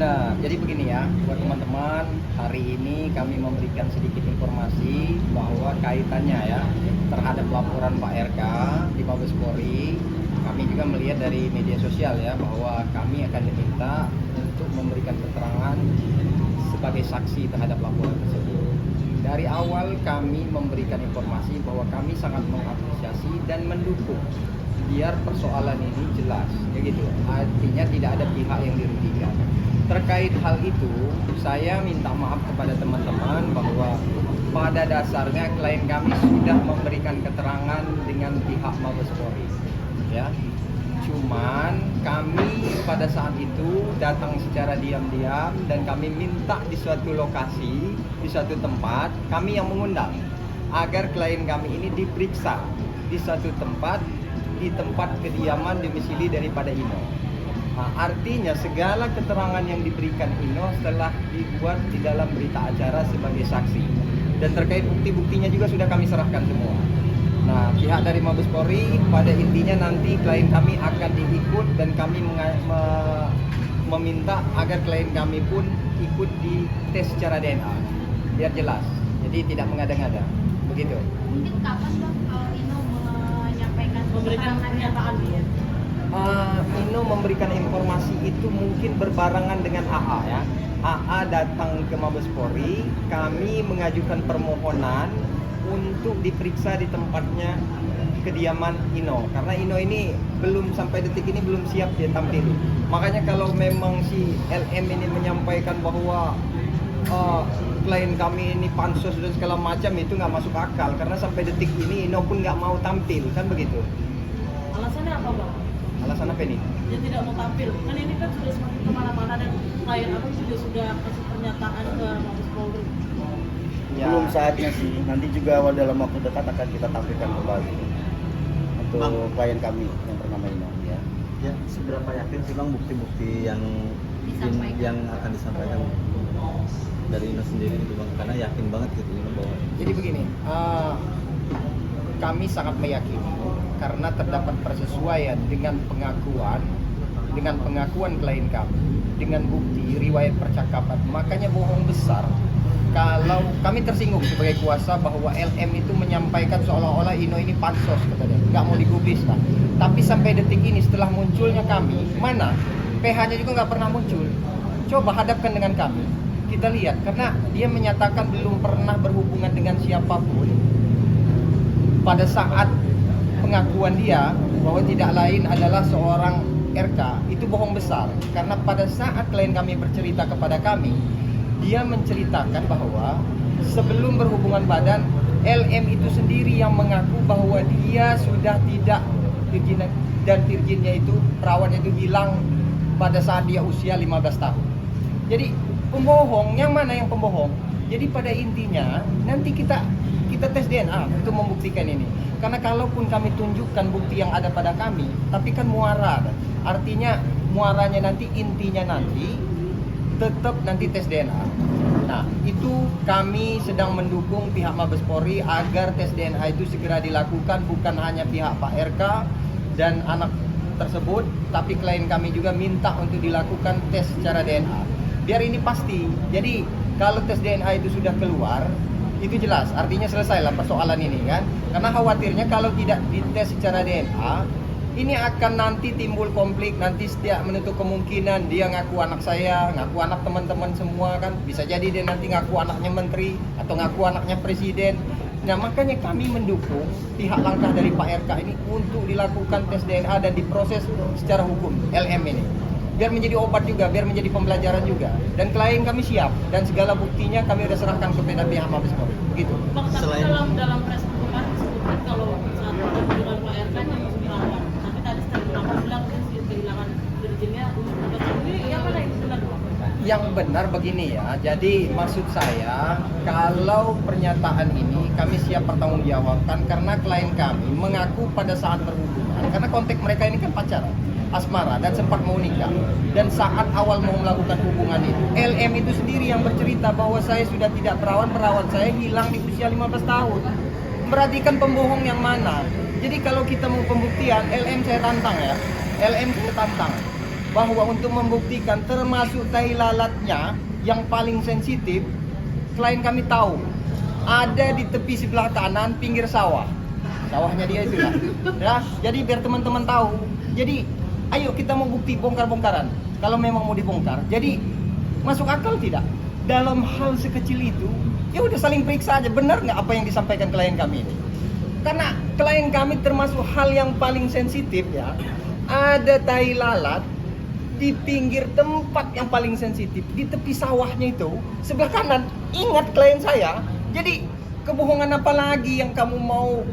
Benar, jadi begini ya, buat teman-teman, hari ini kami memberikan sedikit informasi bahwa kaitannya ya terhadap laporan Pak RK di Mabes Polri. Kami juga melihat dari media sosial ya bahwa kami akan diminta untuk memberikan keterangan sebagai saksi terhadap laporan tersebut. Dari awal kami memberikan informasi bahwa kami sangat mengapresiasi dan mendukung biar persoalan ini jelas, ya gitu. Artinya tidak ada pihak yang dirugikan. Terkait hal itu, saya minta maaf kepada teman-teman bahwa pada dasarnya klien kami sudah memberikan keterangan dengan pihak Mabes Polri, ya. Cuman kami pada saat itu datang secara diam-diam dan kami minta di suatu lokasi, di suatu tempat, kami yang mengundang agar klien kami ini diperiksa di suatu tempat, di tempat kediaman domisili daripada Ino. Nah, artinya segala keterangan yang diberikan Ino telah dibuat di dalam berita acara sebagai saksi. Dan terkait bukti-buktinya juga sudah kami serahkan semua. Nah, pihak dari Mabes Polri pada intinya nanti klien kami akan diikut dan kami meminta agar klien kami pun ikut di tes secara DNA biar jelas. Jadi tidak mengada-ngada. Begitu. Mungkin kapan Bang kalau Ino menyampaikan memberikan pernyataan dia? Ino memberikan informasi itu mungkin berbarengan dengan AA ya. AA datang ke Mabes Polri, kami mengajukan permohonan untuk diperiksa di tempatnya kediaman Ino. Karena Ino ini belum sampai detik ini belum siap dia tampil. Makanya kalau memang si LM ini menyampaikan bahwa klien kami ini pansos dan segala macam, itu nggak masuk akal. Karena sampai detik ini Ino pun nggak mau tampil, kan begitu. Alasannya apa Bang? Alasan apa ini? Dia tidak mau tampil. Kan ini kan sudah semakin kemana-mana dan klien abang juga sudah kasih pernyataan ke Mabes Polri. Ya. Belum saatnya sih, nanti juga dalam waktu dekat akan kita tampilkan kembali untuk klien kami yang bernama Ino ya. Ya, seberapa yakin sih Bang bukti-bukti yang akan disampaikan dari Ino sendiri gitu Bang? Karena yakin banget gitu Ino bahwa Jadi begini, kami sangat meyakini karena terdapat persesuaian dengan pengakuan klien kami, dengan bukti riwayat percakapan. Makanya bohong besar kalau kami tersinggung sebagai kuasa bahwa LM itu menyampaikan seolah-olah Ino ini pansos katanya, nggak mau digubris kan. Tapi sampai detik ini setelah munculnya kami, mana PH-nya juga nggak pernah muncul. Coba hadapkan dengan kami, kita lihat karena dia menyatakan belum pernah berhubungan dengan siapapun pada saat pengakuan dia bahwa tidak lain adalah seorang RK. Itu bohong besar karena pada saat klien kami bercerita kepada kami, dia menceritakan bahwa sebelum berhubungan badan, LM itu sendiri yang mengaku bahwa dia sudah tidak virgin dan virginnya itu, perawannya itu hilang pada saat dia usia 15 tahun. Jadi pembohong, yang mana yang pembohong? Jadi pada intinya nanti kita tes DNA untuk membuktikan ini. Karena kalaupun kami tunjukkan bukti yang ada pada kami, tapi kan muara. Artinya muaranya nanti, intinya nanti tetap nanti tes DNA. Nah, itu kami sedang mendukung pihak Mabes Polri agar tes DNA itu segera dilakukan, bukan hanya pihak Pak RK dan anak tersebut, tapi klien kami juga minta untuk dilakukan tes secara DNA. Biar ini pasti. Jadi, kalau tes DNA itu sudah keluar, itu jelas, artinya selesailah persoalan ini kan. Karena khawatirnya kalau tidak dites secara DNA, ini akan nanti timbul konflik, nanti setiap menutup kemungkinan dia ngaku anak saya, ngaku anak teman-teman semua kan. Bisa jadi dia nanti ngaku anaknya menteri atau ngaku anaknya presiden. Nah, makanya kami mendukung pihak langkah dari Pak RK ini untuk dilakukan tes DNA dan diproses secara hukum LM ini. Biar menjadi obat juga, biar menjadi pembelajaran juga. Dan klien kami siap dan segala buktinya kami sudah serahkan kepada pihak Mabes Polri. Begitu. Bang, tapi dalam press kemarin disebutkan kalau saat penunjukan Pak RK nya masih dirawat. Tapi tadi setelah Abang bilang dia kehilangan virginnya umur 15 tahun. Ini apa yang benar Bang? Yang benar begini ya. Jadi maksud saya kalau pernyataan ini kami siap pertanggungjawabkan karena klien kami mengaku pada saat berhubungan, karena konteks mereka ini kan pacaran, asmara dan sempat mau nikah. Dan saat awal mau melakukan hubungan itu, LM itu sendiri yang bercerita bahwa saya sudah tidak perawan saya hilang di usia 15 tahun. Berarti kan pembohong yang mana? Jadi kalau kita mau pembuktian, LM saya tantang ya. LM saya tantang. bahwa untuk membuktikan termasuk tai lalatnya yang paling sensitif, klien kami tahu ada di tepi sebelah kanan pinggir sawah. Sawahnya dia itu lah. Ya, jadi biar teman-teman tahu. Jadi ayo kita mau bukti bongkar-bongkaran. Kalau memang mau dibongkar. Jadi masuk akal tidak? Dalam hal sekecil itu, ya udah saling periksa aja benar nggak apa yang disampaikan klien kami ini. Karena klien kami termasuk hal yang paling sensitif ya. Ada tai lalat di pinggir tempat yang paling sensitif, di tepi sawahnya itu, sebelah kanan. Ingat klien saya. Jadi kebohongan apa lagi yang kamu mau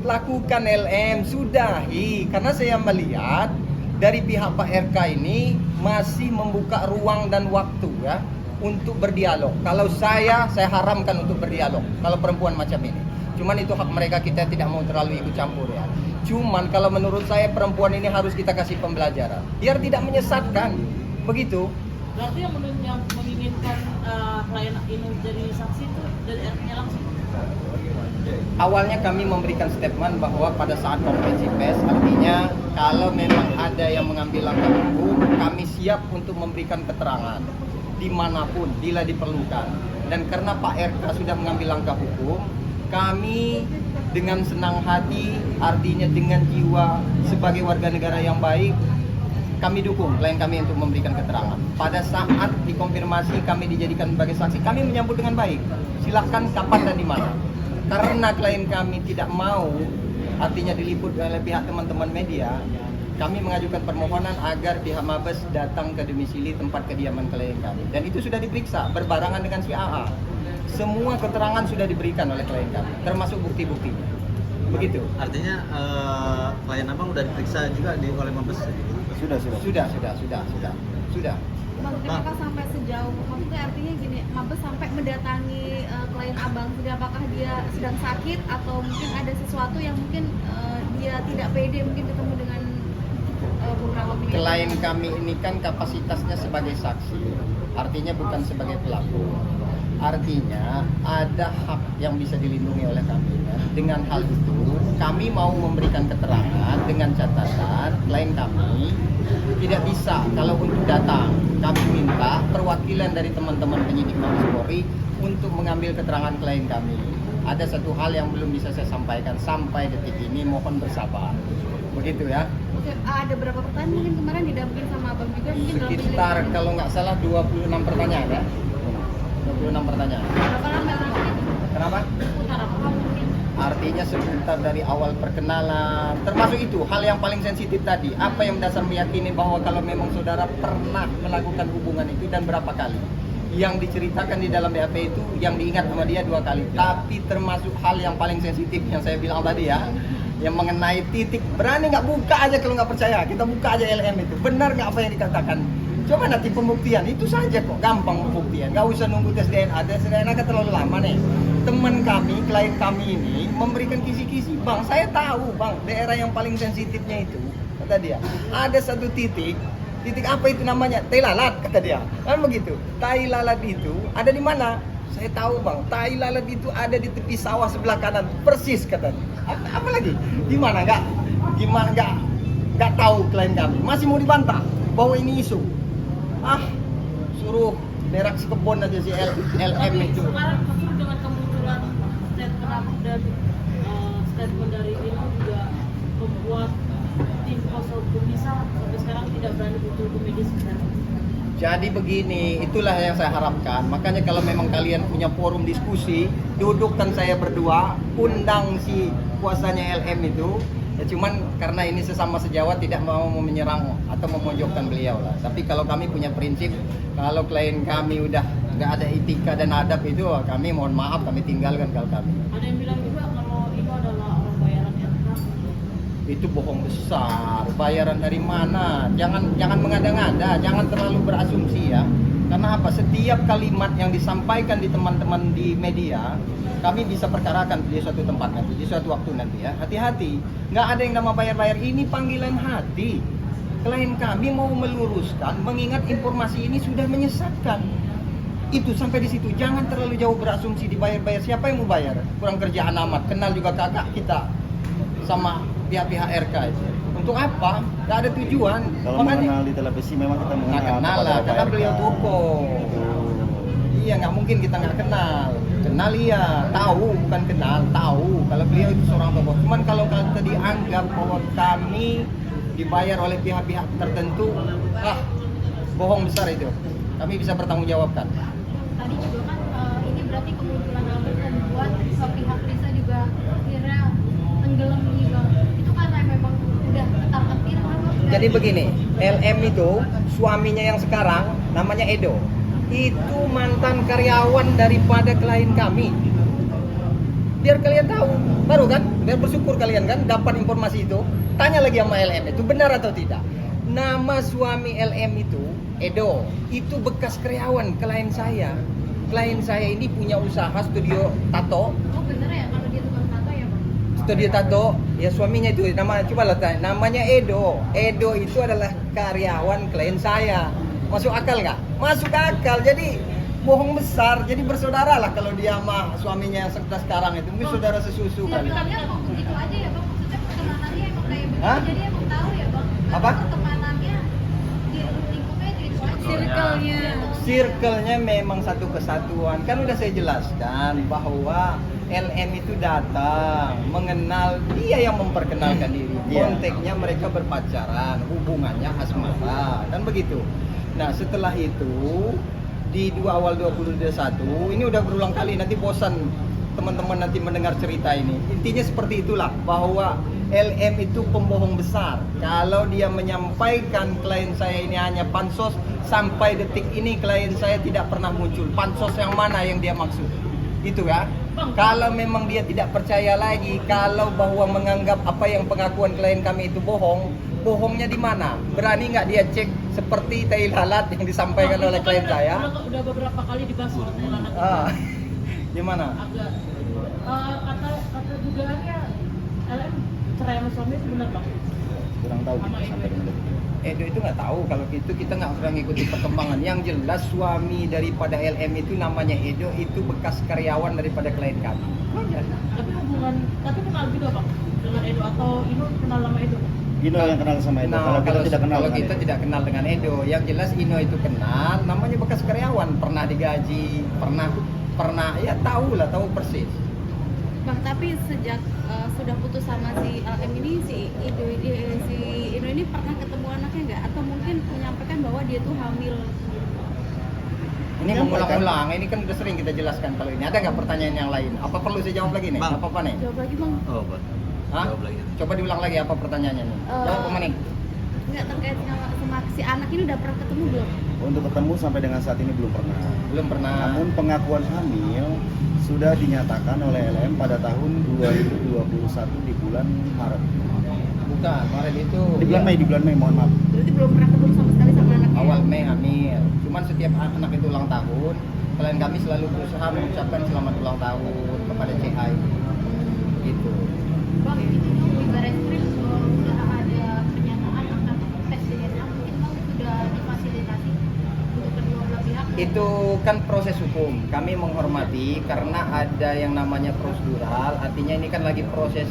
lakukan LM? Sudahi, karena saya melihat dari pihak Pak RK ini masih membuka ruang dan waktu ya untuk berdialog. Kalau saya haramkan untuk berdialog kalau perempuan macam ini. Cuman itu hak mereka, kita tidak mau terlalu ikut campur ya. Cuman kalau menurut saya perempuan ini harus kita kasih pembelajaran biar tidak menyesatkan. Begitu. Berarti yang menginginkan klien ini jadi saksi itu dari RT-nya langsung. Awalnya kami memberikan statement bahwa pada saat konferensi pers, artinya kalau memang ada yang mengambil langkah hukum, kami siap untuk memberikan keterangan dimanapun bila diperlukan. Dan karena Pak RK sudah mengambil langkah hukum, kami dengan senang hati, artinya dengan jiwa sebagai warga negara yang baik, kami dukung klien kami untuk memberikan keterangan. Pada saat dikonfirmasi kami dijadikan sebagai saksi, kami menyambut dengan baik. Silahkan kapan dan di mana. Karena klien kami tidak mau, artinya diliput oleh pihak teman-teman media, kami mengajukan permohonan agar pihak Mabes datang ke domisili tempat kediaman klien kami. Dan itu sudah diperiksa berbarengan dengan si AA. Semua keterangan sudah diberikan oleh klien kami, termasuk bukti-buktinya. Begitu. Artinya klien abang udah diperiksa juga oleh Mabes. Sudah. Bang, apakah sampai sejauh, maksudnya artinya gini, Mabes sampai mendatangi klien abang, jadi apakah dia sedang sakit atau mungkin ada sesuatu yang mungkin dia tidak pede mungkin ketemu dengan beberapa pihak? Klien kami ini kan kapasitasnya sebagai saksi, artinya bukan sebagai pelaku. Artinya ada hak yang bisa dilindungi oleh kami. Dengan hal itu, kami mau memberikan keterangan dengan catatan klien kami tidak bisa kalau untuk datang. Kami minta perwakilan dari teman-teman penyidik Mabes Polri untuk mengambil keterangan klien kami. Ada satu hal yang belum bisa saya sampaikan sampai detik ini, mohon bersabar. Begitu ya. Oke, ada berapa pertanyaan mungkin kemarin didampingin sama abang juga mungkin dalam Sekitar bilik- kalau nggak salah 26 pertanyaan ya. 26 pertanyaan. berapa lama mungkin? Kenapa? Putar apa mungkin? Artinya sebentar dari awal perkenalan, termasuk itu hal yang paling sensitif tadi. Apa yang dasar meyakini bahwa kalau memang saudara pernah melakukan hubungan itu dan berapa kali? Yang diceritakan di dalam BAP itu yang diingat sama dia 2 kali. Tapi termasuk hal yang paling sensitif yang saya bilang tadi ya, yang mengenai titik, berani nggak buka aja kalau nggak percaya, kita buka aja LM itu. Benar nggak apa yang dikatakan? Coba nanti pembuktian, itu saja kok, gampang pembuktian. Nggak usah nunggu tes DNA, tes DNA kan terlalu lama nih. Teman kami, klien kami ini memberikan kisi-kisi, bang saya tahu bang, daerah yang paling sensitifnya itu, kata dia, ada satu titik apa itu namanya? Tai lalat, kata dia. Kan begitu, tai lalat itu ada di mana? Saya tahu bang, tai lalat itu ada di tepi sawah sebelah kanan, persis kata dia. Apa lagi? Gimana nggak tahu klien kami, masih mau dibantah bahwa ini isu. Suruh berak sekebon aja si LM itu. Sekarang justru dengan kemunculan statement dari ini juga membuat tim kuasa hukum bisa sampai sekarang tidak berani butuh hukum medis sebenarnya. Jadi begini, itulah yang saya harapkan. Makanya kalau memang kalian punya forum diskusi, dudukkan saya berdua, undang si kuasanya LM itu. Ya cuman karena ini sesama sejawat tidak mau menyerang atau memojokkan beliau lah. Tapi kalau kami punya prinsip, kalau klien kami udah nggak ada etika dan adab itu, kami mohon maaf, kami tinggalkan kalau kami. Ada yang bilang juga kalau itu adalah orang bayaran RK. Itu bohong besar. Bayaran dari mana? Jangan mengada-ngada, jangan terlalu berasumsi ya. Karena apa? Setiap kalimat yang disampaikan di teman-teman di media, kami bisa perkarakan di suatu tempat nanti, di suatu waktu nanti ya. Hati-hati, nggak ada yang nama bayar-bayar. Ini panggilan hati. Klien kami mau meluruskan, mengingat informasi ini sudah menyesatkan. Itu sampai di situ. Jangan terlalu jauh berasumsi dibayar-bayar. Siapa yang mau bayar? Kurang kerjaan amat. Kenal juga kakak kita sama pihak-pihak RK itu. Untuk apa? Nggak ada tujuan. Kalau mengenal di televisi memang kita nggak mengenal kenal kepada lah, Bapak karena RK. beliau tokoh. Iya, nggak mungkin kita nggak kenal. Kenal iya, tahu bukan kenal, tahu kalau beliau itu seorang tokoh. Cuman kalau kita dianggap bahwa kami dibayar oleh pihak-pihak tertentu, bohong besar itu. Kami bisa bertanggungjawabkan. Tadi juga kan ini berarti kemunculan Albert membuat pihak Risa juga akhirnya tenggelam nih bang. Itu karena memang udah ketar-ketir apa? Jadi begini, LM itu suaminya yang sekarang namanya Edo. Itu mantan karyawan daripada klien kami. Biar kalian tahu, baru kan? Biar bersyukur kalian kan dapat informasi itu. Tanya lagi sama LM itu benar atau tidak. Nama suami LM itu Edo. Itu bekas karyawan klien saya. Klien saya ini punya usaha studio tato. Oh bener ya kalau dia tukang tato ya bang? Studio tato, ya suaminya itu coba lah tanya, namanya Edo. Edo itu adalah karyawan klien saya. Masuk akal nggak? Masuk akal. Jadi bohong besar. Jadi bersaudara lah kalau dia sama suaminya yang sekarang itu. Mungkin saudara sesusu kali. Circle-nya kok begitu aja ya bang? Maksudnya pertemanannya emang kayak begitu. Hah? Jadi emang tahu ya bang? Apa? Pertemanannya di lingkupnya itu aja. Circle-nya. Circle-nya memang satu kesatuan. Kan udah saya jelaskan bahwa LM itu datang, mengenal, dia yang memperkenalkan diri. Iya. Konteksnya mereka berpacaran, hubungannya asmara, kan begitu. Nah setelah itu di awal 2021 ini udah berulang kali, nanti bosan teman-teman nanti mendengar cerita ini. Intinya seperti itulah, bahwa LM itu pembohong besar. Kalau dia menyampaikan klien saya ini hanya pansos, sampai detik ini klien saya tidak pernah muncul. Pansos yang mana yang dia maksud? Itu ya. Kalau memang dia tidak percaya lagi, kalau bahwa menganggap apa yang pengakuan klien kami itu bohong, bohongnya di mana? Berani nggak dia cek seperti tai lalat yang disampaikan oleh klien saya? Udah beberapa kali dibahas dengan anak. Gimana? Agak kata dugaannya LM cerai sama suami itu benar bang? Kurang tahu kita sampai dengan detik ini. Edo itu nggak tahu, kalau gitu kita nggak pernah ngikuti perkembangan. Yang jelas suami daripada LM itu namanya Edo, itu bekas karyawan daripada klien kami. Wajar. Tapi kenal juga bang dengan Edo atau Ino kenal sama Edo? Gino yang kenal sama Edo. Nah, Kalau kita tidak kenal kalau dengan kita Edo. tidak kenal dengan Edo, yang jelas Ino itu kenal, namanya bekas karyawan, pernah digaji, pernah ya tahu lah, tahu persis. Bang, tapi sejak sudah putus sama si LM ini, si Ino ini pernah ketemu anaknya nggak? Atau mungkin menyampaikan bahwa dia tuh hamil? Ini mengulang-ulang, ini kan udah sering kita jelaskan kalau ini. Ada nggak pertanyaan yang lain? Apa perlu saya jawab lagi nih? Bang. Apa nih? Jawab lagi bang. Oh, Pak. Hah? Jawab lagi. Coba diulang lagi apa pertanyaannya nih? Jawab apa nih? Nggak terkait sama si anak ini udah pernah ketemu belum? Untuk ketemu sampai dengan saat ini belum pernah. Belum pernah. Namun pengakuan hamil sudah dinyatakan oleh LM pada tahun 2021 di bulan Maret. Bukan, Maret itu Di bulan Mei, mohon maaf. Berarti belum pernah ketemu sama sekali sama anaknya? awal Mei hamil. Cuman setiap anak itu ulang tahun, klien kami selalu berusaha mengucapkan selamat ulang tahun kepada CI. Gitu. Bang, itu tuh di Barreskrim sudah ada pernyataan akan tes DNA, mungkin bang sudah difasilitasi untuk kedua belah pihak? Itu kan proses hukum. Kami menghormati karena ada yang namanya prosedural, artinya ini kan lagi proses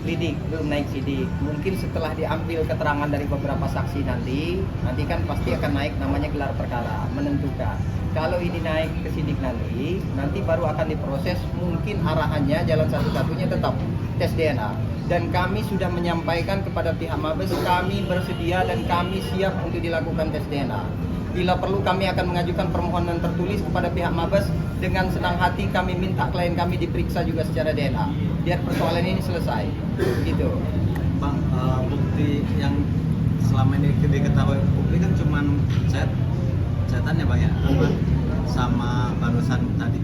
lidik, belum naik sidik. Mungkin setelah diambil keterangan dari beberapa saksi nanti kan pasti akan naik namanya gelar perkara, menentukan. Kalau ini naik ke sidik nanti baru akan diproses. Mungkin arahannya jalan satu-satunya tetap tes DNA. Dan kami sudah menyampaikan kepada pihak Mabes, kami bersedia dan kami siap untuk dilakukan tes DNA. Bila perlu kami akan mengajukan permohonan tertulis kepada pihak Mabes. Dengan senang hati kami minta klien kami diperiksa juga secara DNA, biar persoalan ini selesai. Gitu. Bang, bukti yang selama ini diketahui publik kan cuman chatannya bang ya, sama barusan tadi.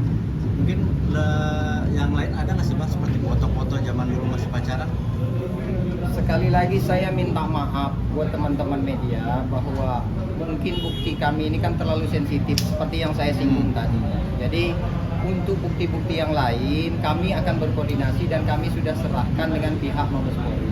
Mungkin yang lain ada nggak sih bang, seperti foto-foto zaman dulu masih pacaran? Sekali lagi saya minta maaf buat teman-teman media bahwa mungkin bukti kami ini kan terlalu sensitif seperti yang saya singgung tadi. Jadi untuk bukti-bukti yang lain kami akan berkoordinasi dan kami sudah serahkan dengan pihak Mabes Polri.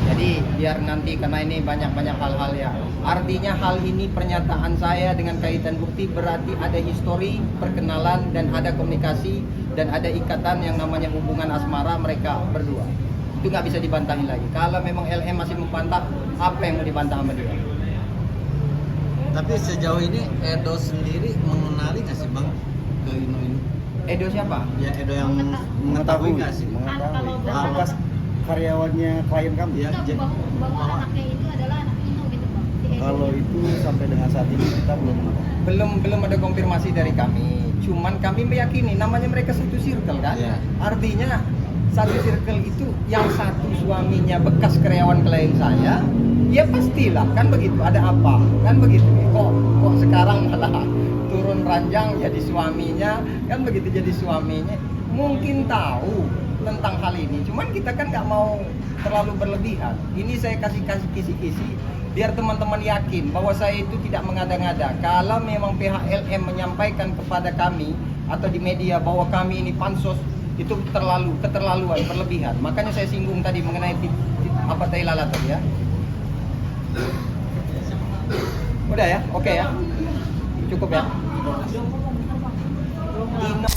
Jadi biar nanti, karena ini banyak-banyak hal-hal ya. Artinya hal ini pernyataan saya dengan kaitan bukti berarti ada histori, perkenalan dan ada komunikasi dan ada ikatan yang namanya hubungan asmara mereka berdua. Itu nggak bisa dibantahin lagi. Kalau memang LM masih membantah, apa yang mau dibantah sama dia? Tapi sejauh ini Edo sendiri mengenali nggak sih bang ke Ino ini? Edo siapa? Ya Edo yang mengetahui nggak sih? Kalau Mengetahui. Bekas karyawannya klien kami. Ya, Enggak, bahwa anaknya itu adalah anak Ino gitu bang. Si Edi. Kalau itu sampai dengan saat ini kita Belum ada konfirmasi dari kami. Cuman kami meyakini namanya mereka satu circle kan. Iya. Artinya satu circle itu yang satu suaminya bekas karyawan klien saya, ya pastilah kan begitu. Ada apa? Kan begitu. Kok sekarang malah turun ranjang jadi suaminya, kan begitu jadi suaminya. Mungkin tahu tentang hal ini, cuman kita kan nggak mau terlalu berlebihan. Ini saya kasih kisi-kisi biar teman-teman yakin bahwa saya itu tidak mengada-ngada. Kalau memang pihak LM menyampaikan kepada kami atau di media bahwa kami ini pansos, itu keterlaluan, berlebihan. Makanya saya singgung tadi mengenai apa tai lalat tadi ya. Udah ya, oke ya, cukup ya. Ino